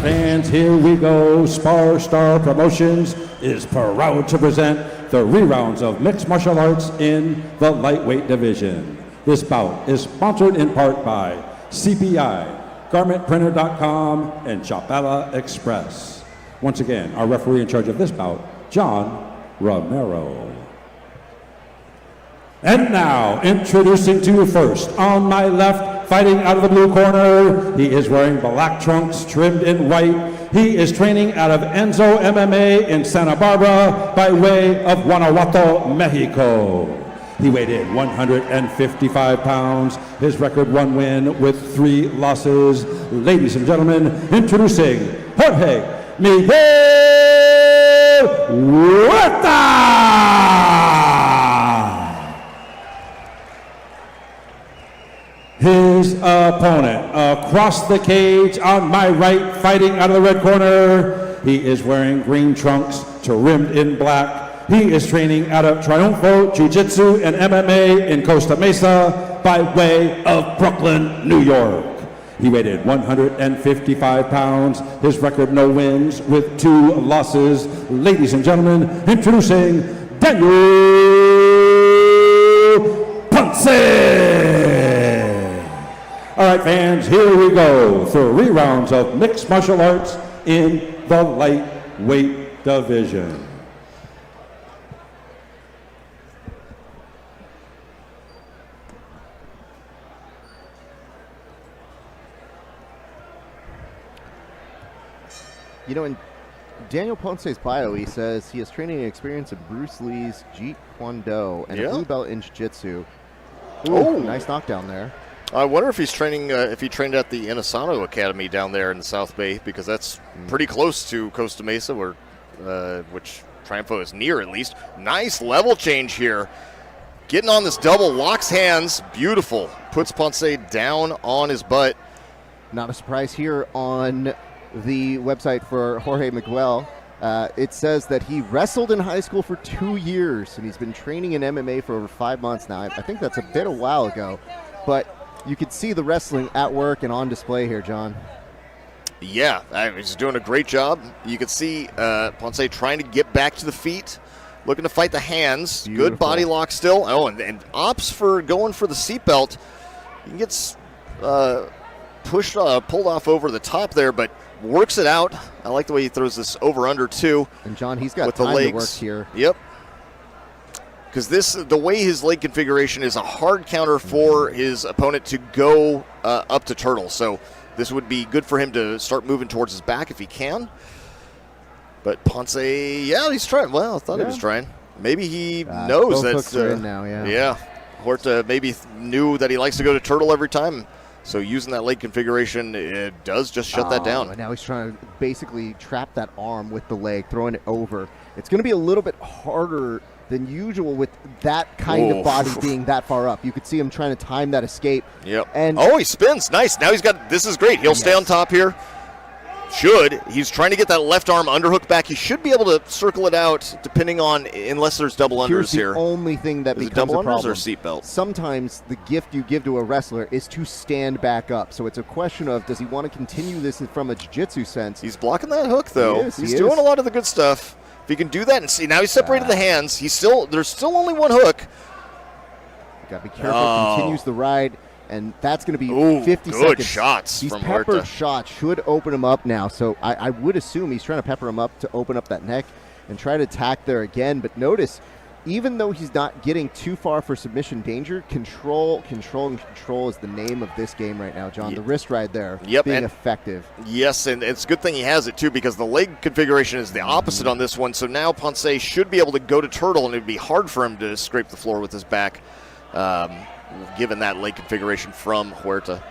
fans, here we go. SparStar Promotions is proud to present the rerounds of mixed martial arts in the lightweight division. This bout is sponsored in part by CPI, GarmentPrinter.com, and Chapala Express. Once again, our referee in charge of this bout, John Romero. And now, introducing to you first, on my left, fighting out of the blue corner, he is wearing black trunks trimmed in white. He is training out of Enzo MMA in Santa Barbara by way of Guanajuato, Mexico. He weighed in 155 pounds. His record, 1 win with 3 losses. Ladies and gentlemen, introducing Jorge Miguel Huerta! His opponent across the cage on my right, fighting out of the red corner. He is wearing green trunks trimmed in black. He is training out of Triunfo Jiu-Jitsu and MMA in Costa Mesa by way of Brooklyn, New York. He weighed in 155 pounds. His record, no wins with 2 losses. Ladies and gentlemen, introducing Daniel Ponce. All right, fans, here we go. 3 rounds of mixed martial arts in the lightweight division. You know, in Daniel Ponce's bio, he says he has training and experience in Bruce Lee's Jeet Kune Do and a blue belt in Jiu-Jitsu. Ooh, nice knockdown there. I wonder if he's training, if he trained at the Inosanto Academy down there in the South Bay, because that's pretty close to Costa Mesa, where, which Triunfo is near at least. Nice level change here. Getting on this double, locks hands, beautiful. Puts Ponce down on his butt. Not a surprise here on the website for Jorge Miguel. It says that he wrestled in high school for 2 years, and he's been training in MMA for over 5 months now. I think that's a while ago, but you could see the wrestling at work and on display here, John. Yeah, he's doing a great job. You can see Ponce trying to get back to the feet, looking to fight the hands. Beautiful. Good body lock still. Oh, and opts for going for the seatbelt. He gets pulled off over the top there, but works it out. I like the way he throws this over-under, too. And, John, he's got with time the legs. to work here. Yep. Because the way his leg configuration is a hard counter for his opponent to go up to turtle. So this would be good for him to start moving towards his back if he can. But Ponce, yeah, he's trying. Well, I thought he was trying. Maybe he knows that. Hooks are in now, yeah. Huerta maybe knew that he likes to go to turtle every time. So using that leg configuration, it does just shut that down. And now he's trying to basically trap that arm with the leg, throwing it over. It's going to be a little bit harder than usual with that kind of body being that far up. You could see him trying to time that escape. Yep. And he spins. Nice. Now this is great. He'll stay on top here. He's trying to get that left arm underhook back. He should be able to circle it out depending on, unless there's double unders here. Here's the only thing that becomes double a problem. Or seatbelt? Sometimes the gift you give to a wrestler is to stand back up. So it's a question of, does he want to continue this from a jiu-jitsu sense? He's blocking that hook, though. He's doing a lot of the good stuff. If he can do that, and see, now he's separated the hands. There's still only one hook. Got to be careful. Continues the ride, and that's going to be 50 seconds. Good shots These from peppered Huerta. shots should open him up now. So I would assume he's trying to pepper him up to open up that neck and try to attack there again. But notice, even though he's not getting too far for submission danger, control is the name of this game right now, John. The wrist ride there being effective. Yes, and it's a good thing he has it, too, because the leg configuration is the opposite on this one. So now Ponce should be able to go to turtle, and it would be hard for him to scrape the floor with his back, given that leg configuration from Huerta.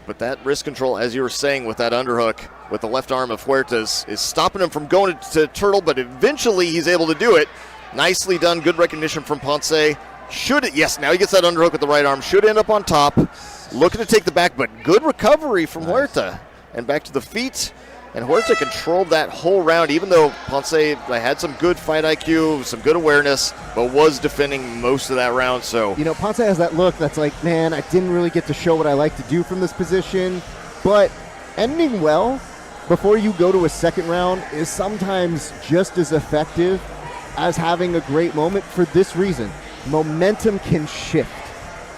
But that wrist control, as you were saying, with that underhook, with the left arm of Huerta's, is stopping him from going to turtle, but eventually he's able to do it. Nicely done. Good recognition from Ponce. Yes, now he gets that underhook with the right arm. Should end up on top. Looking to take the back, but good recovery from Huerta. And back to the feet. And Huerta controlled that whole round, even though Ponce had some good fight IQ, some good awareness, but was defending most of that round. So, you know, Ponce has that look that's like, man, I didn't really get to show what I like to do from this position. But ending well, before you go to a second round is sometimes just as effective as having a great moment for this reason. Momentum can shift.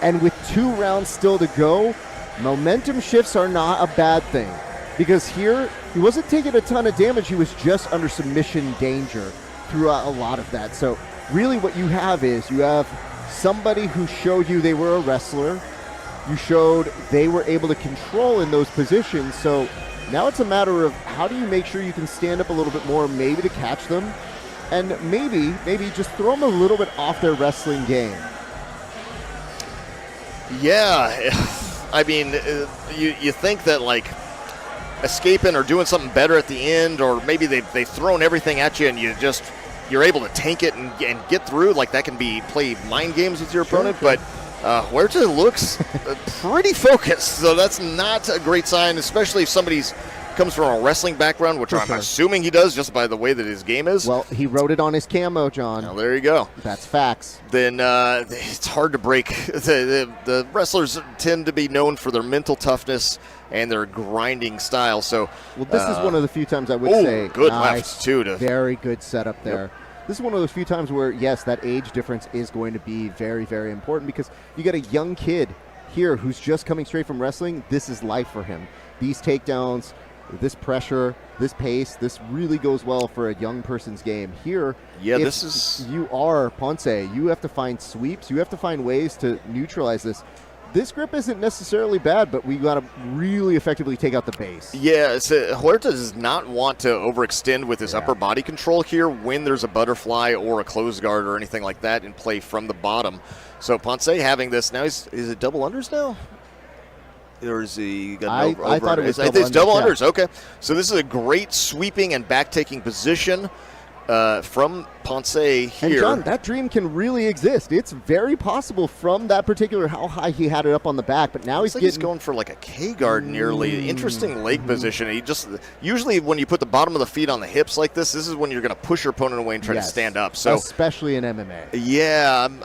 And with 2 rounds still to go, momentum shifts are not a bad thing. Because here, he wasn't taking a ton of damage, he was just under submission danger throughout a lot of that. So really what you have is, you have somebody who showed you they were a wrestler, you showed they were able to control in those positions, so now it's a matter of how do you make sure you can stand up a little bit more, maybe to catch them, and maybe just throw them a little bit off their wrestling game. Yeah, I mean, you think that like escaping or doing something better at the end, or maybe they've thrown everything at you and you're able to tank it and get through, like that can be play mind games with your opponent, but Huerta looks pretty focused, so that's not a great sign, especially if somebody's comes from a wrestling background, which I'm assuming he does just by the way that his game is. Well, he wrote it on his camo, John. Well, there you go. That's facts. Then it's hard to break. The wrestlers tend to be known for their mental toughness and their grinding style. So, well, this is one of the few times I would say good nice, left too. Very good setup there. Yep. This is one of those few times where, yes, that age difference is going to be very, very important, because you got a young kid here who's just coming straight from wrestling. This is life for him. These takedowns, this pressure, this pace, this really goes well for a young person's game. Here, this is... You are Ponce. You have to find sweeps. You have to find ways to neutralize this. This grip isn't necessarily bad, but we got to really effectively take out the base. Yeah, Huerta does not want to overextend with his upper body control here when there's a butterfly or a closed guard or anything like that in play from the bottom. So Ponce having this now, is it double unders now? Or is he got over? I thought it was double unders. Okay, so this is a great sweeping and back-taking position from Ponce here. And John, that dream can really exist. It's very possible from that particular how high he had it up on the back, but now he's going for like a K guard nearly. Interesting leg position. He just usually when you put the bottom of the feet on the hips like this is when you're going to push your opponent away and try to stand up. So especially in MMA. Yeah. I'm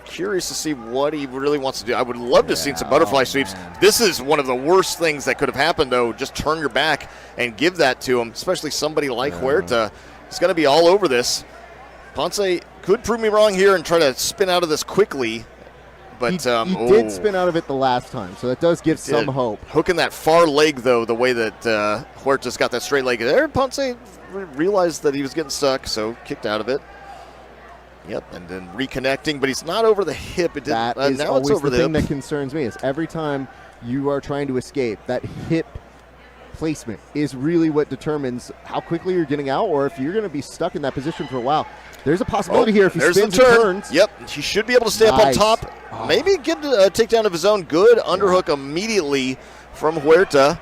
curious to see what he really wants to do. I would love to see some butterfly sweeps. Man. This is one of the worst things that could have happened, though. Just turn your back and give that to him, especially somebody like Huerta. He's going to be all over this. Ponce could prove me wrong here and try to spin out of this quickly. But he did spin out of it the last time, so that does give some hope. Hooking that far leg, though, the way that Huerta's got that straight leg there, Ponce realized that he was getting stuck, so kicked out of it. Yep, and then reconnecting, but he's not over the hip. That is now always it's over the the thing that concerns me, is every time you are trying to escape, that hip placement is really what determines how quickly you're getting out, or if you're going to be stuck in that position for a while. There's a possibility here if he spins and turns. Yep, he should be able to stay up on top. Maybe get a takedown of his own. Good underhook immediately from Huerta.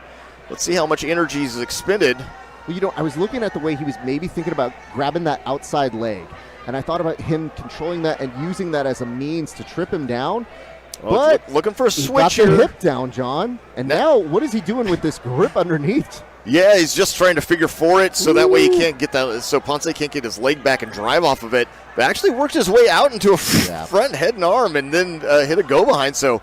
Let's see how much energy he's expended. Well, I was looking at the way he was maybe thinking about grabbing that outside leg, and I thought about him controlling that and using that as a means to trip him down. Well, but looking for a switch here. He got the here. hip down, John. And now what is he doing with this grip underneath? Yeah, he's just trying to figure for it so that way he can't get that. So Ponce can't get his leg back and drive off of it. But actually worked his way out into a front head and arm and then hit a go behind. So,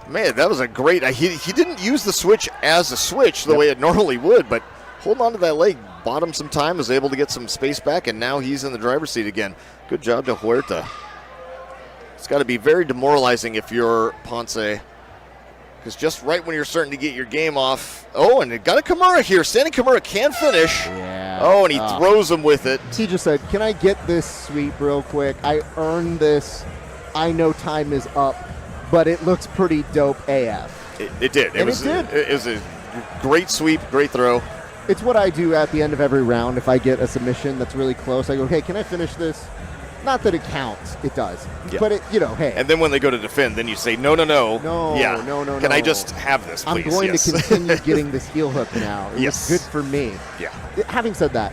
man, that was a great. He didn't use the switch as a switch the way it normally would, but holding on to that leg, bought him some time, was able to get some space back, and now he's in the driver's seat again. Good job to Huerta. It's got to be very demoralizing if you're Ponce, because just right when you're starting to get your game off. Oh, and it got a Kimura here. Standing Kimura can finish. Yeah. Oh, and he throws him with it. He just said, can I get this sweep real quick? I earned this. I know time is up, but it looks pretty dope AF. It did. It was a great sweep, great throw. It's what I do at the end of every round. If I get a submission that's really close, I go, hey, can I finish this? Not that it counts. It does. Yeah. But, hey. And then when they go to defend, then you say, no. No. Can I just have this, please? I'm going to continue getting this heel hook now. It was good for me. Yeah. Having said that,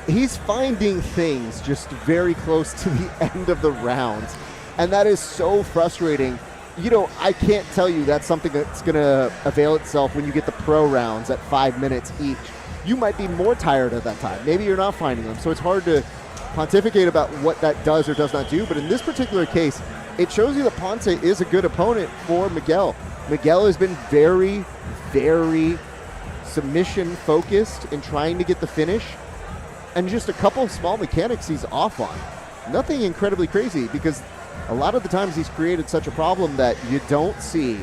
he's finding things just very close to the end of the rounds. And that is so frustrating. I can't tell you that's something that's going to avail itself when you get the pro rounds at 5 minutes each. You might be more tired at that time. Maybe you're not finding them. So it's hard to pontificate about what that does or does not do. But in this particular case, it shows you that Ponce is a good opponent for Miguel. Miguel has been very, very submission focused and trying to get the finish, and just a couple of small mechanics he's off on. Nothing incredibly crazy, because a lot of the times he's created such a problem that you don't see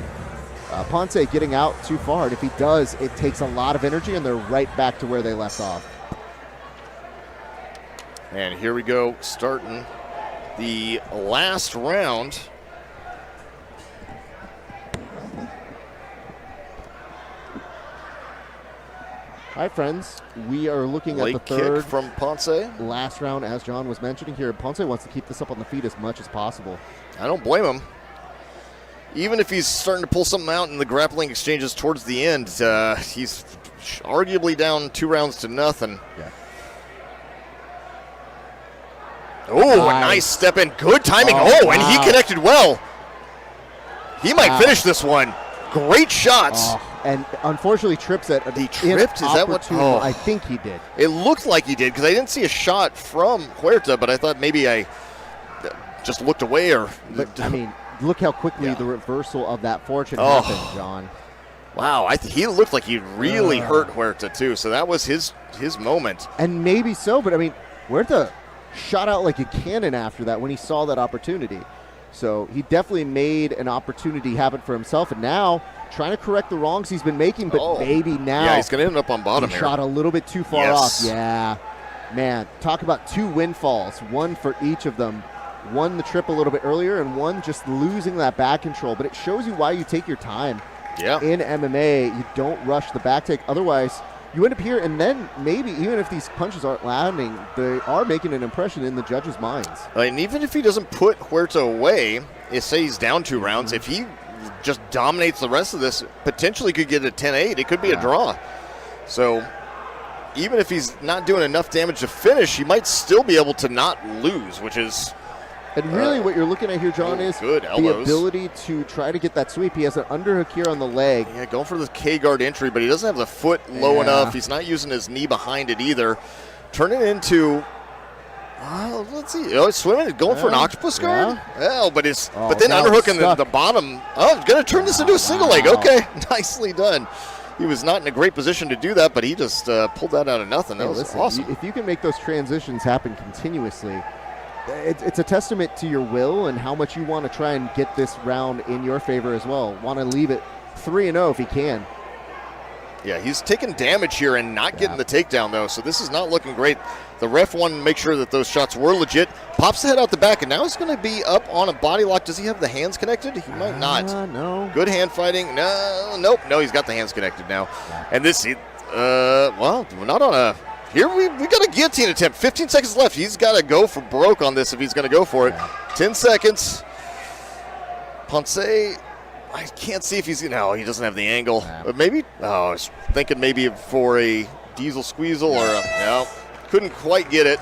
Ponce getting out too far. And if he does, it takes a lot of energy, and they're right back to where they left off. And here we go, starting the last round. Hi, friends. We are looking Late at the third kick from Ponce. last round, as John was mentioning here. Ponce wants to keep this up on the feet as much as possible. I don't blame him. Even if he's starting to pull something out in the grappling exchanges towards the end, he's arguably down 2 rounds to nothing. Yeah. Oh, a nice step in. Good timing. And he connected well. He might finish this one. Great shots. And unfortunately trips it. He tripped? Is that what? Oh. I think he did. It looked like he did, because I didn't see a shot from Huerta, but I thought maybe I just looked away. But, I mean, look how quickly the reversal of that fortune happened, John. Wow, he looked like he really hurt Huerta, too, so that was his moment. And maybe so, but, I mean, Huerta shot out like a cannon after that when he saw that opportunity. So he definitely made an opportunity happen for himself, and now trying to correct the wrongs he's been making, but maybe now. Yeah, he's going to end up on bottom he here. Shot a little bit too far off. Yeah. Man, talk about 2 windfalls, one for each of them. One the trip a little bit earlier, and one just losing that back control. But it shows you why you take your time. Yeah. In MMA, you don't rush the back take. Otherwise, you end up here, and then maybe even if these punches aren't landing, they are making an impression in the judges' minds. And even if he doesn't put Huerta away, say he's down 2 rounds, if he just dominates the rest of this, potentially could get a 10-8. It could be a draw. So even if he's not doing enough damage to finish, he might still be able to not lose, which is... And really what you're looking at here, John, is good the elbows. ability to try to get that sweep. He has an underhook here on the leg. Yeah, going for the K-guard entry, but he doesn't have the foot low enough. He's not using his knee behind it either. Turning into... let's see. He's swimming, going for an octopus guard. Yeah, but then underhooking the bottom. He's going to turn this into a single leg. Okay, nicely done. He was not in a great position to do that, but he just pulled that out of nothing. That was awesome. If you can make those transitions happen continuously, it's a testament to your will and how much you want to try and get this round in your favor as well. Want to leave it 3-0 if he can. Yeah, he's taking damage here and not getting the takedown, though, so this is not looking great. The ref wanted to make sure that those shots were legit. Pops the head out the back, and now he's going to be up on a body lock. Does he have the hands connected? He might not. No. Good hand fighting. Nope. No, he's got the hands connected now. Yeah. And this, well, we're not on a... Here we got a guillotine attempt. 15 seconds left. He's got to go for broke on this if he's going to go for it. 10 seconds. Ponce... I can't see if he's... No, he doesn't have the angle. But maybe... I was thinking maybe for a diesel squeezle or a... No, couldn't quite get it.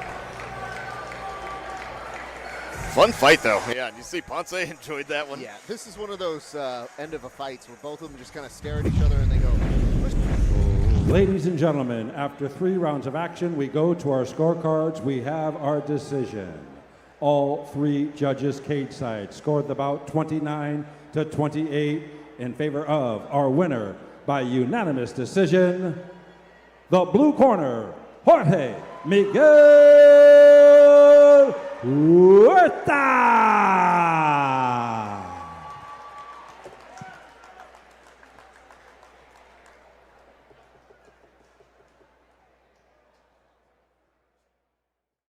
Fun fight, though. Yeah, you see Ponce enjoyed that one. Yeah, this is one of those end of a fights where both of them just kind of stare at each other and they go... Ladies and gentlemen, after 3 rounds of action, we go to our scorecards. We have our decision. All 3 judges cage side scored the bout 29-28 in favor of our winner by unanimous decision, the blue corner, Jorge Miguel Huerta.